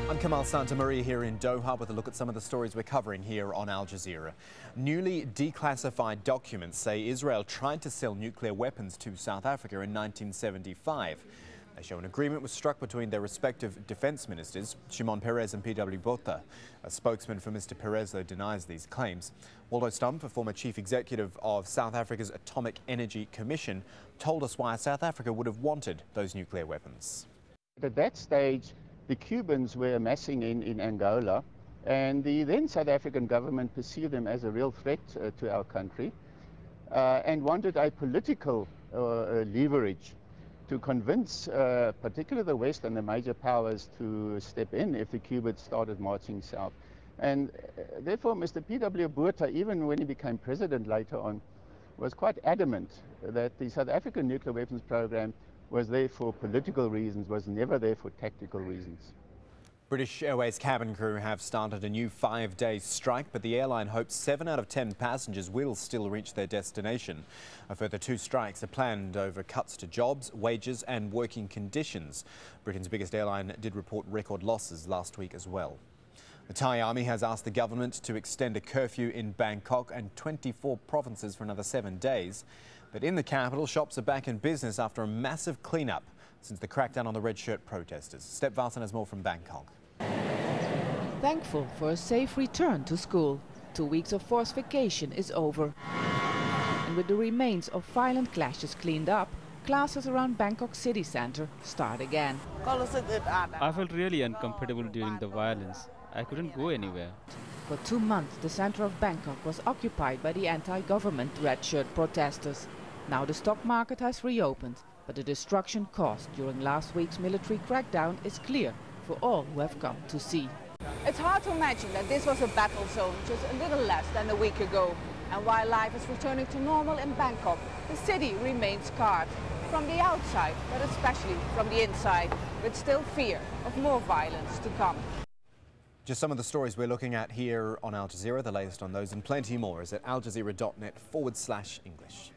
I'm Kamal Santamaria here in Doha with a look at some of the stories we're covering here on Al Jazeera. Newly declassified documents say Israel tried to sell nuclear weapons to South Africa in 1975. They show an agreement was struck between their respective defense ministers, Shimon Peres and P.W. Botha. A spokesman for Mr. Peres, though, denies these claims. Waldo Stump, a former chief executive of South Africa's Atomic Energy Commission, told us why South Africa would have wanted those nuclear weapons. At that stage, the Cubans were amassing in Angola, and the then South African government perceived them as a real threat to our country and wanted a political leverage to convince particularly the West and the major powers to step in if the Cubans started marching south. And therefore, Mr. P.W. Botha, even when he became president later on, was quite adamant that the South African nuclear weapons program was there for political reasons, was never there for tactical reasons. British Airways cabin crew have started a new 5-day strike, but the airline hopes 7 out of 10 passengers will still reach their destination. A further 2 strikes are planned over cuts to jobs, wages and working conditions. Britain's biggest airline did report record losses last week as well. The Thai army has asked the government to extend a curfew in Bangkok and 24 provinces for another 7 days. But in the capital, shops are back in business after a massive clean-up since the crackdown on the red shirt protesters. Step Varson has more from Bangkok. Thankful for a safe return to school, 2 weeks of forced vacation is over. And with the remains of violent clashes cleaned up, classes around Bangkok city centre start again. I felt really uncomfortable during the violence. I couldn't go anywhere. For 2 months, the centre of Bangkok was occupied by the anti-government red shirt protesters. Now the stock market has reopened, but the destruction caused during last week's military crackdown is clear for all who have come to see. It's hard to imagine that this was a battle zone just a little less than a week ago. And while life is returning to normal in Bangkok, the city remains scarred from the outside, but especially from the inside, with still fear of more violence to come. Just some of the stories we're looking at here on Al Jazeera. The latest on those and plenty more is at aljazeera.net/English.